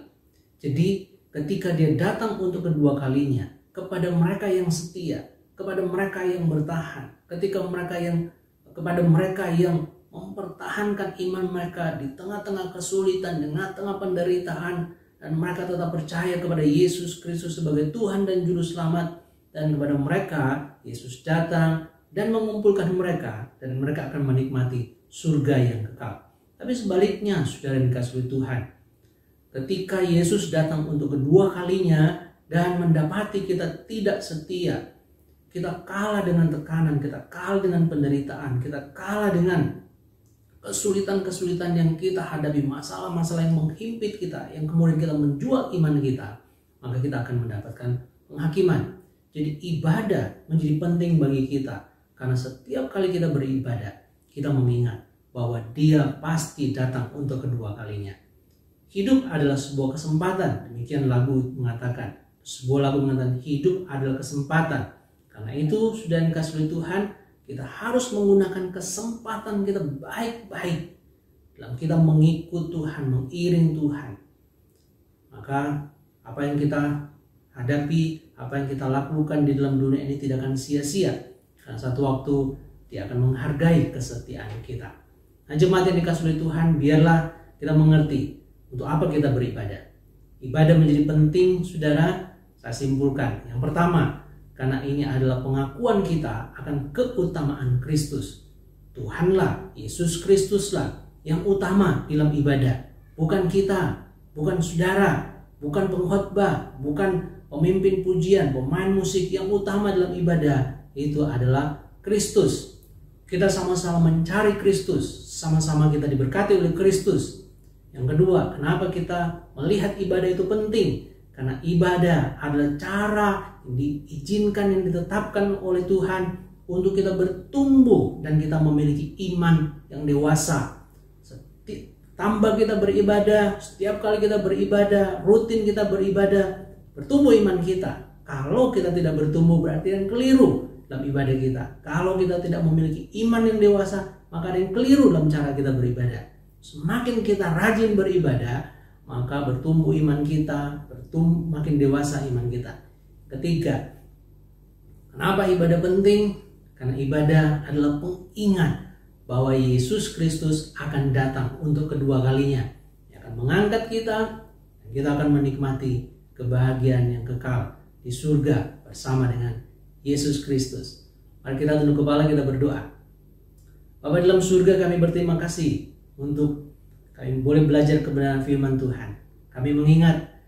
Jadi ketika dia datang untuk kedua kalinya, kepada mereka yang setia, kepada mereka yang bertahan, kepada mereka yang mempertahankan iman mereka di tengah-tengah kesulitan, di tengah penderitaan, dan mereka tetap percaya kepada Yesus Kristus sebagai Tuhan dan Juru Selamat, dan kepada mereka Yesus datang dan mengumpulkan mereka, dan mereka akan menikmati surga yang kekal. Tapi sebaliknya, saudara yang dikasihi Tuhan, ketika Yesus datang untuk kedua kalinya dan mendapati kita tidak setia, kita kalah dengan tekanan, kita kalah dengan penderitaan, kita kalah dengan kesulitan-kesulitan yang kita hadapi, masalah-masalah yang menghimpit kita, yang kemudian kita menjual iman kita, maka kita akan mendapatkan penghakiman. Jadi ibadah menjadi penting bagi kita, karena setiap kali kita beribadah, kita mengingat bahwa dia pasti datang untuk kedua kalinya. Hidup adalah sebuah kesempatan, demikian lagu mengatakan. Sebuah lagu mengatakan hidup adalah kesempatan. Karena itu sudah dikasih oleh Tuhan, kita harus menggunakan kesempatan kita baik-baik dalam kita mengikut Tuhan, mengiring Tuhan. Maka apa yang kita hadapi, apa yang kita lakukan di dalam dunia ini tidak akan sia-sia. Karena satu waktu dia akan menghargai kesetiaan kita. Nah, jemaat yang dikasih oleh Tuhan, biarlah kita mengerti untuk apa kita beribadah. Ibadah menjadi penting, saudara, saya simpulkan. Yang pertama, karena ini adalah pengakuan kita akan keutamaan Kristus. Tuhanlah, Yesus Kristuslah yang utama dalam ibadah. Bukan kita, bukan saudara, bukan pengkhotbah, bukan pemimpin pujian, pemain musik. Yang utama dalam ibadah itu adalah Kristus. Kita sama-sama mencari Kristus, sama-sama kita diberkati oleh Kristus. Yang kedua, kenapa kita melihat ibadah itu penting? Karena ibadah adalah cara yang diizinkan, yang ditetapkan oleh Tuhan untuk kita bertumbuh dan kita memiliki iman yang dewasa. Tambah kita beribadah, setiap kali kita beribadah, rutin kita beribadah, bertumbuh iman kita. Kalau kita tidak bertumbuh berarti yang keliru dalam ibadah kita. Kalau kita tidak memiliki iman yang dewasa, maka ada yang keliru dalam cara kita beribadah. Semakin kita rajin beribadah, maka bertumbuh iman kita, makin dewasa iman kita. Ketiga, kenapa ibadah penting? Karena ibadah adalah pengingat bahwa Yesus Kristus akan datang untuk kedua kalinya. Dia akan mengangkat kita, dan kita akan menikmati kebahagiaan yang kekal di surga bersama dengan Yesus Kristus. Mari kita tunduk kepala, kita berdoa. Bapa dalam surga, kami berterima kasih untuk kami boleh belajar kebenaran firman Tuhan. Kami mengingat,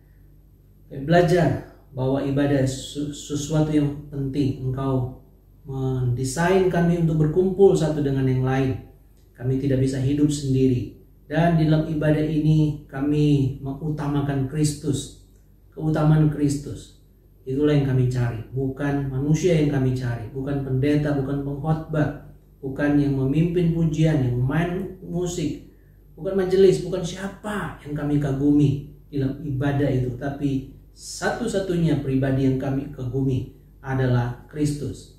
kami belajar bahwa ibadah sesuatu yang penting. Engkau mendesain kami untuk berkumpul satu dengan yang lain. Kami tidak bisa hidup sendiri. Dan di dalam ibadah ini kami mengutamakan Kristus. Keutamaan Kristus. Itulah yang kami cari. Bukan manusia yang kami cari. Bukan pendeta, bukan pengkhotbah. Bukan yang memimpin pujian, yang main musik. Bukan majelis, bukan siapa yang kami kagumi dalam ibadah itu. Tapi satu-satunya pribadi yang kami kagumi adalah Kristus.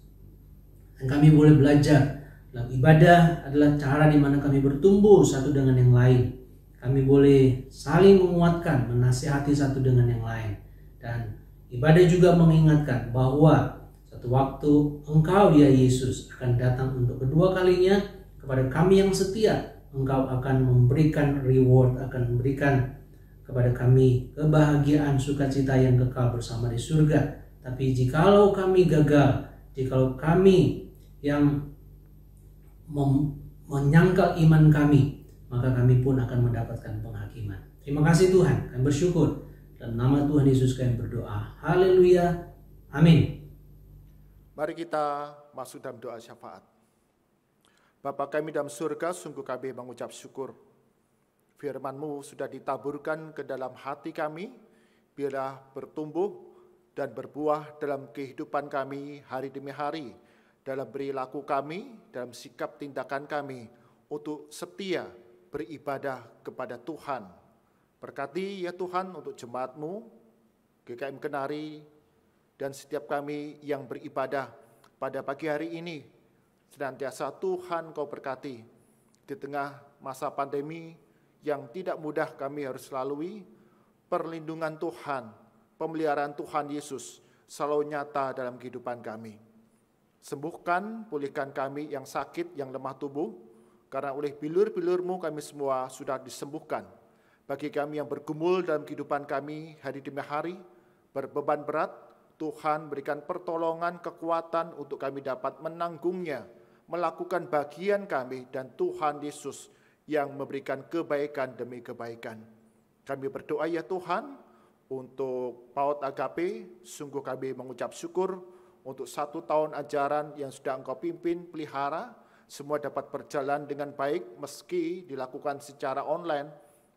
Dan kami boleh belajar dalam ibadah adalah cara di mana kami bertumbuh satu dengan yang lain. Kami boleh saling menguatkan, menasihati satu dengan yang lain. Dan ibadah juga mengingatkan bahwa satu waktu Engkau ya Yesus akan datang untuk kedua kalinya kepada kami yang setia. Engkau akan memberikan reward, akan memberikan kepada kami kebahagiaan, sukacita yang kekal bersama di surga. Tapi jikalau kami gagal, jikalau kami yang menyangkal iman kami, maka kami pun akan mendapatkan penghakiman. Terima kasih Tuhan, kami bersyukur. Dalam nama Tuhan Yesus kami berdoa. Haleluya. Amin. Mari kita masuk dalam doa syafaat. Bapa kami dalam surga, sungguh kami mengucap syukur. Firman-Mu sudah ditaburkan ke dalam hati kami, biarlah bertumbuh dan berbuah dalam kehidupan kami hari demi hari, dalam perilaku kami, dalam sikap tindakan kami, untuk setia beribadah kepada Tuhan. Berkati ya Tuhan untuk jemaat-Mu, GKM Kenari, dan setiap kami yang beribadah pada pagi hari ini. Senantiasa Tuhan Kau berkati. Di tengah masa pandemi yang tidak mudah kami harus lalui, perlindungan Tuhan, pemeliharaan Tuhan Yesus selalu nyata dalam kehidupan kami. Sembuhkan, pulihkan kami yang sakit, yang lemah tubuh, karena oleh bilur-bilur-Mu kami semua sudah disembuhkan. Bagi kami yang bergumul dalam kehidupan kami hari demi hari, berbeban berat, Tuhan berikan pertolongan, kekuatan untuk kami dapat menanggungnya, melakukan bagian kami, dan Tuhan Yesus yang memberikan kebaikan demi kebaikan. Kami berdoa ya Tuhan, untuk PAUD Agape, sungguh kami mengucap syukur untuk 1 tahun ajaran yang sudah Engkau pimpin, pelihara, semua dapat berjalan dengan baik meski dilakukan secara online,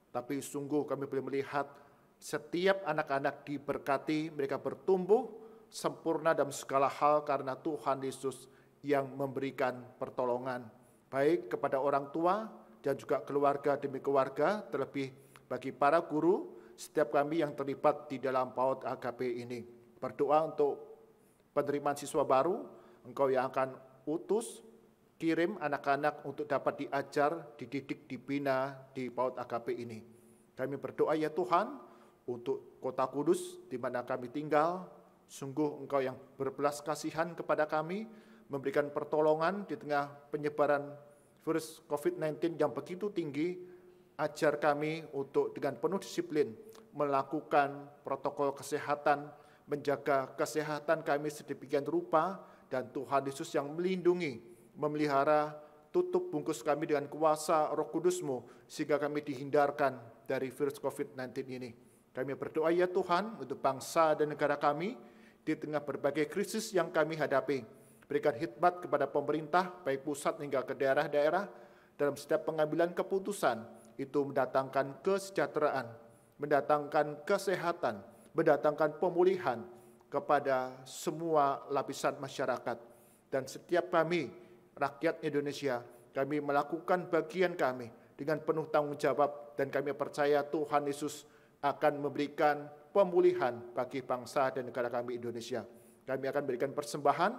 tapi sungguh kami boleh melihat setiap anak-anak diberkati, mereka bertumbuh sempurna dalam segala hal karena Tuhan Yesus yang memberikan pertolongan, baik kepada orang tua dan juga keluarga demi keluarga, terlebih bagi para guru, setiap kami yang terlibat di dalam PAUD Agape ini. Berdoa untuk penerimaan siswa baru, Engkau yang akan utus, kirim anak-anak untuk dapat diajar, dididik, dibina di PAUD Agape ini. Kami berdoa ya Tuhan, untuk Kota Kudus di mana kami tinggal, sungguh Engkau yang berbelas kasihan kepada kami, memberikan pertolongan di tengah penyebaran virus COVID-19 yang begitu tinggi. ajar kami untuk dengan penuh disiplin melakukan protokol kesehatan, menjaga kesehatan kami sedemikian rupa, dan Tuhan Yesus yang melindungi, memelihara, tutup bungkus kami dengan kuasa Roh Kudus-Mu, sehingga kami dihindarkan dari virus COVID-19 ini. Kami berdoa ya Tuhan untuk bangsa dan negara kami di tengah berbagai krisis yang kami hadapi. Berikan hikmat kepada pemerintah, baik pusat hingga ke daerah-daerah, dalam setiap pengambilan keputusan, itu mendatangkan kesejahteraan, mendatangkan kesehatan, mendatangkan pemulihan kepada semua lapisan masyarakat. Dan setiap kami, rakyat Indonesia, kami melakukan bagian kami dengan penuh tanggung jawab, dan kami percaya Tuhan Yesus akan memberikan pemulihan bagi bangsa dan negara kami Indonesia. Kami akan berikan persembahan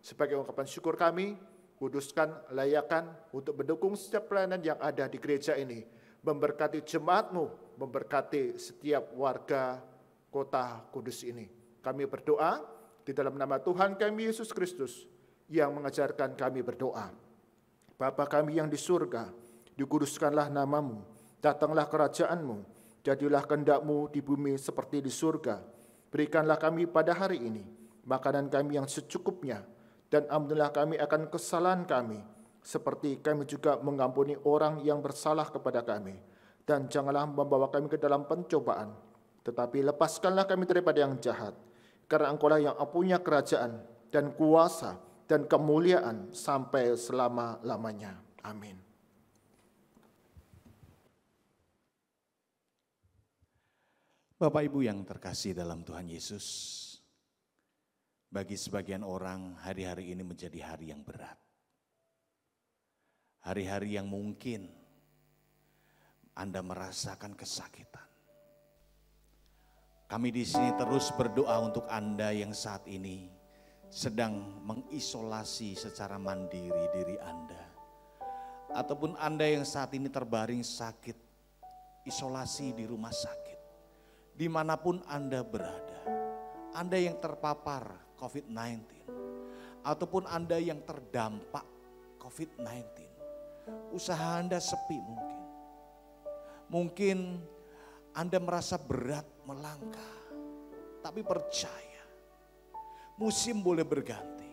sebagai ungkapan syukur kami, kuduskan, layakkan untuk mendukung setiap pelayanan yang ada di gereja ini, memberkati jemaat-Mu, memberkati setiap warga kota kudus ini. Kami berdoa di dalam nama Tuhan kami Yesus Kristus yang mengajarkan kami berdoa. Bapa kami yang di surga, dikuduskanlah nama-Mu, datanglah kerajaan-Mu, jadilah kehendak-Mu di bumi seperti di surga. Berikanlah kami pada hari ini makanan kami yang secukupnya, dan ampunilah kami akan kesalahan kami, seperti kami juga mengampuni orang yang bersalah kepada kami. Dan janganlah membawa kami ke dalam pencobaan, tetapi lepaskanlah kami daripada yang jahat. Karena Engkau-lah yang punya kerajaan dan kuasa dan kemuliaan sampai selama-lamanya. Amin. Bapak Ibu yang terkasih dalam Tuhan Yesus, bagi sebagian orang hari-hari ini menjadi hari yang berat. Hari-hari yang mungkin Anda merasakan kesakitan. Kami di sini terus berdoa untuk Anda yang saat ini sedang mengisolasi secara mandiri diri Anda. Ataupun Anda yang saat ini terbaring sakit, isolasi di rumah sakit. Dimanapun Anda berada, Anda yang terpapar COVID-19, ataupun Anda yang terdampak COVID-19, usaha Anda sepi mungkin. Mungkin Anda merasa berat melangkah, tapi percaya, musim boleh berganti.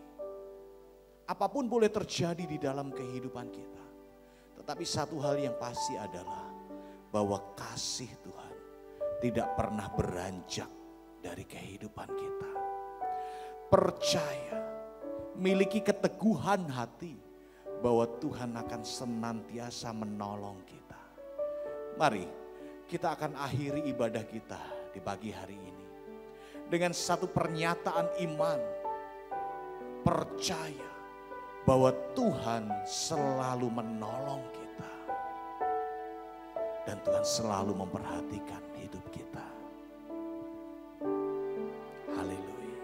Apapun boleh terjadi di dalam kehidupan kita. Tetapi satu hal yang pasti adalah bahwa kasih Tuhan tidak pernah beranjak dari kehidupan kita. Percaya, miliki keteguhan hati bahwa Tuhan akan senantiasa menolong kita. Mari kita akan akhiri ibadah kita di pagi hari ini dengan satu pernyataan iman. Percaya bahwa Tuhan selalu menolong kita dan Tuhan selalu memperhatikan hidup kita. Haleluya.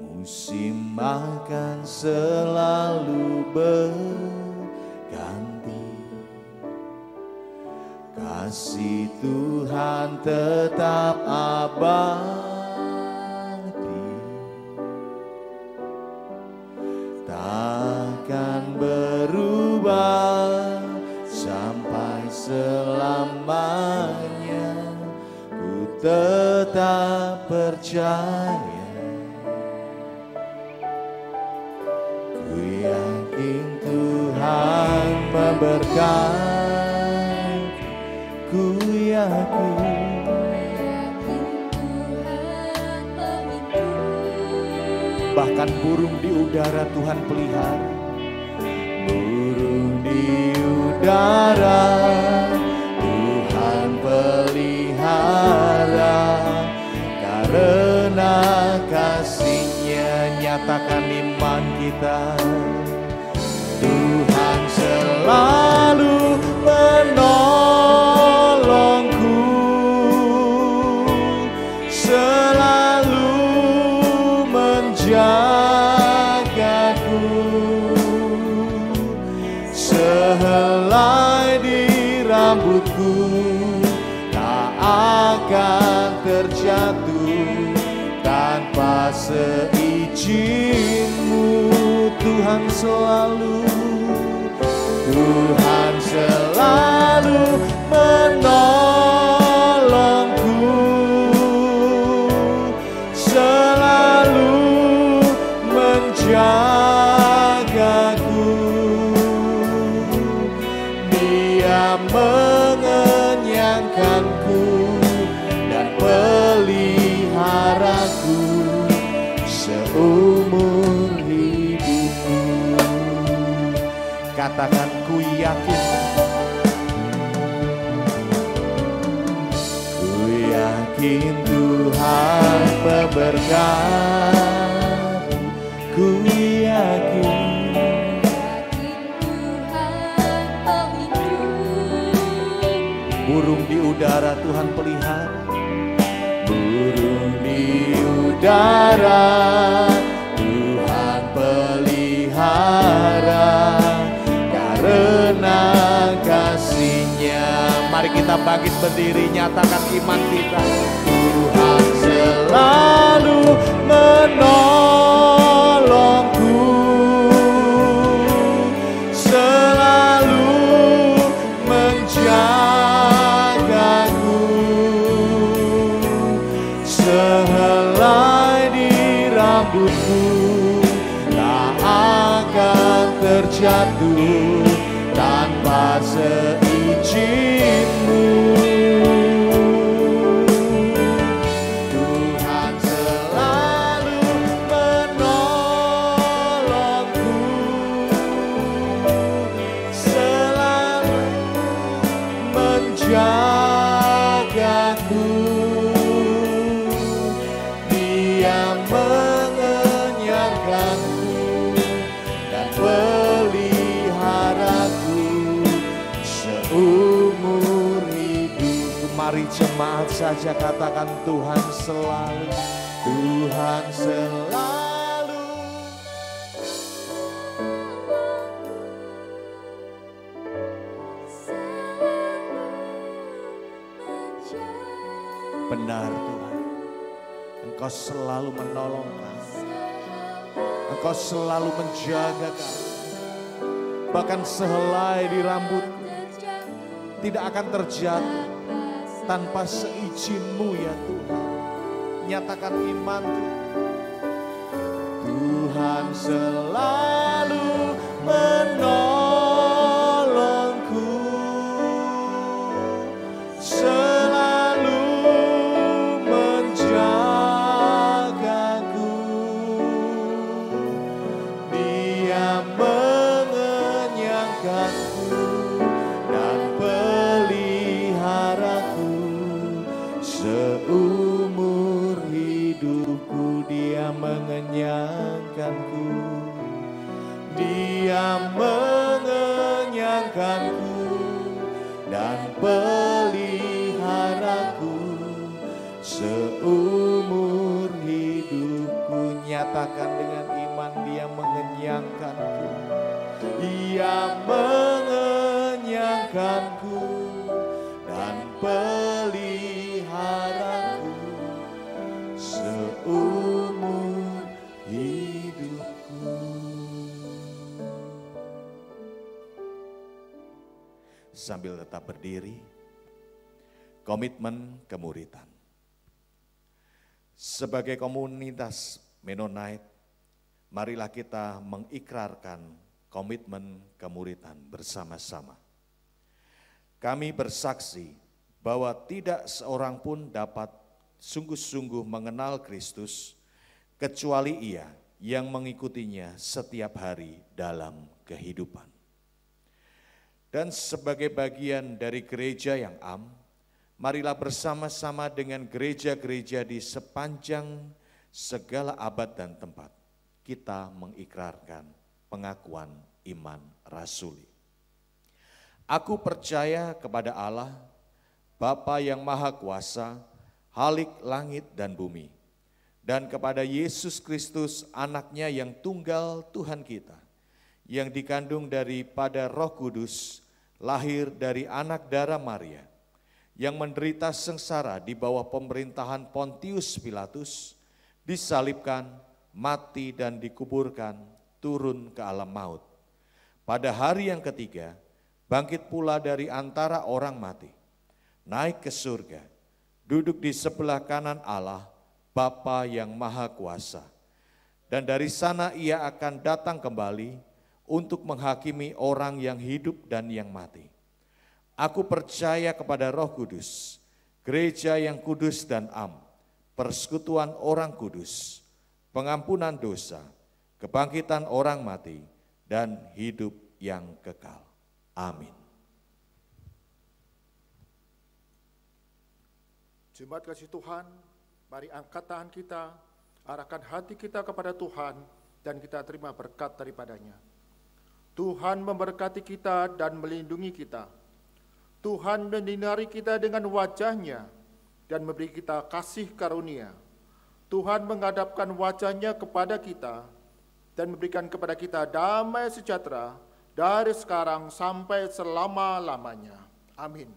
Musim akan selalu berganti, kasih Tuhan tetap abadi, takkan berubah sampai selamanya. Ku tetap percaya, ku yakin Tuhan memberkati, ku yakin Tuhan melindungi. Bahkan burung di udara Tuhan pelihara, burung di udara Tuhan pelihara. Karena kasih-Nya nyatakan iman kita, Tuhan selalu menolongku, selalu menjagaku. Sehelai di rambutku tak akan terjatuh tanpa seizin-Mu. Tuhan selalu, Tuhan Dia mengenyangkanku dan peliharaku seumur hidupku. Katakan, ku yakin, ku yakin Tuhan memberkati, ku yakin burung di udara Tuhan pelihara, burung di udara Tuhan pelihara karena kasih-Nya. Mari kita bangkit berdiri, nyatakan iman kita. Tuhan selalu menolongku, selalu menjagaku, sehelai di rambutku tak akan terjatuh tanpa seizin-Mu. Tuhan selalu menolongku, selalu menjagaku. Dia mengenyangkanku dan peliharaku seumur hidup. Mari jemaat saja katakan, Tuhan selalu, Tuhan selalu. Benar Tuhan, Engkau selalu menolong kami, Engkau selalu menjaga kami. Bahkan sehelai di rambut tidak akan terjatuh tanpa seizin-Mu ya Tuhan. Nyatakan iman, Tuhan selalu menolongku, selalu menjagaku. Dia mengenyangkanku dan peliharaku seumur hidupku. Dia mengenyangkanku, Dia mengenyangkanku dan peliharaku seumur hidupku. Nyatakan dengan iman, Dia mengenyangkanku, Dia mengenyangkanku dan peliharaku seumur hidupku. Sambil tetap berdiri, komitmen kemuritan. Sebagai komunitas Mennonite, marilah kita mengikrarkan komitmen kemuritan bersama-sama. Kami bersaksi bahwa tidak seorang pun dapat sungguh-sungguh mengenal Kristus kecuali ia yang mengikutinya setiap hari dalam kehidupan. Dan sebagai bagian dari gereja yang am, marilah bersama-sama dengan gereja-gereja di sepanjang segala abad dan tempat, kita mengikrarkan pengakuan iman rasuli. Aku percaya kepada Allah, Bapa yang Maha Kuasa, Halik langit dan bumi, dan kepada Yesus Kristus anaknya yang tunggal Tuhan kita, yang dikandung daripada Roh Kudus, lahir dari anak darah Maria, yang menderita sengsara di bawah pemerintahan Pontius Pilatus, disalibkan, mati dan dikuburkan, turun ke alam maut. Pada hari yang ketiga, bangkit pula dari antara orang mati, naik ke surga, duduk di sebelah kanan Allah, Bapa yang Maha Kuasa. Dan dari sana ia akan datang kembali untuk menghakimi orang yang hidup dan yang mati. Aku percaya kepada Roh Kudus, gereja yang kudus dan am, persekutuan orang kudus, pengampunan dosa, kebangkitan orang mati, dan hidup yang kekal. Amin. Jemaat kasih Tuhan, mari angkat tangan kita, arahkan hati kita kepada Tuhan, dan kita terima berkat daripadanya. Tuhan memberkati kita dan melindungi kita. Tuhan menyinari kita dengan wajah-Nya dan memberi kita kasih karunia. Tuhan menghadapkan wajah-Nya kepada kita dan memberikan kepada kita damai sejahtera dari sekarang sampai selama-lamanya. Amin.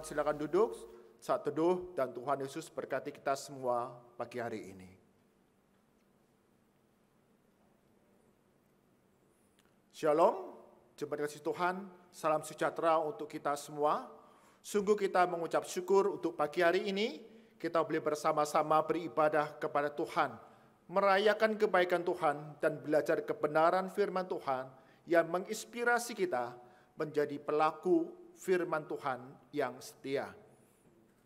Silakan duduk, saat teduh, dan Tuhan Yesus berkati kita semua pagi hari ini. Shalom, jemaat kasih Tuhan, salam sejahtera untuk kita semua. Sungguh kita mengucap syukur untuk pagi hari ini, kita boleh bersama-sama beribadah kepada Tuhan, merayakan kebaikan Tuhan, dan belajar kebenaran firman Tuhan yang menginspirasi kita menjadi pelaku firman Tuhan yang setia.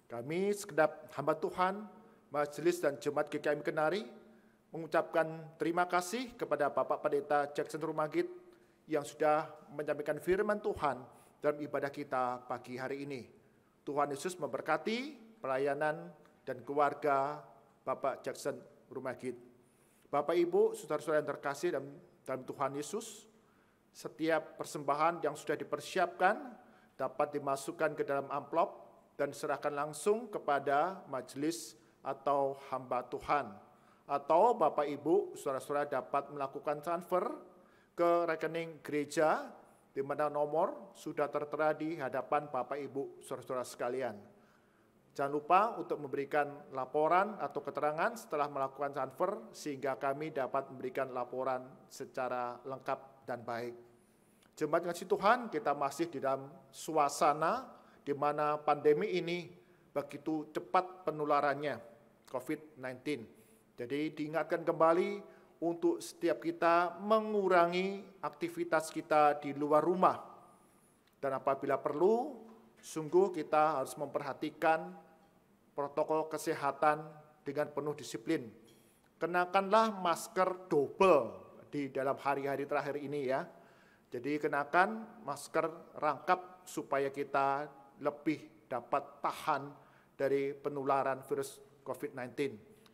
Kami segenap hamba Tuhan, majelis dan jemaat GKM Kenari mengucapkan terima kasih kepada Bapak Pendeta Jackson Rumagit yang sudah menyampaikan firman Tuhan dalam ibadah kita pagi hari ini. Tuhan Yesus memberkati pelayanan dan keluarga Bapak Jackson Rumagit. Bapak Ibu, saudara-saudara yang terkasih dalam Tuhan Yesus, setiap persembahan yang sudah dipersiapkan dapat dimasukkan ke dalam amplop dan serahkan langsung kepada majelis atau hamba Tuhan. Atau Bapak Ibu, saudara-saudara dapat melakukan transfer ke rekening gereja di mana nomor sudah tertera di hadapan Bapak Ibu, saudara-saudara sekalian. Jangan lupa untuk memberikan laporan atau keterangan setelah melakukan transfer sehingga kami dapat memberikan laporan secara lengkap dan baik. Jemaat kasih Tuhan, kita masih di dalam suasana di mana pandemi ini begitu cepat penularannya, COVID-19. Jadi diingatkan kembali untuk setiap kita mengurangi aktivitas kita di luar rumah. Dan apabila perlu, sungguh kita harus memperhatikan protokol kesehatan dengan penuh disiplin. Kenakanlah masker double di dalam hari-hari terakhir ini ya. Jadi kenakan masker rangkap supaya kita lebih dapat tahan dari penularan virus COVID-19.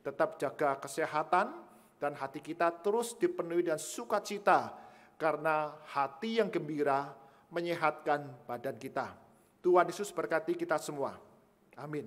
Tetap jaga kesehatan dan hati kita terus dipenuhi dengan sukacita karena hati yang gembira menyehatkan badan kita. Tuhan Yesus berkati kita semua. Amin.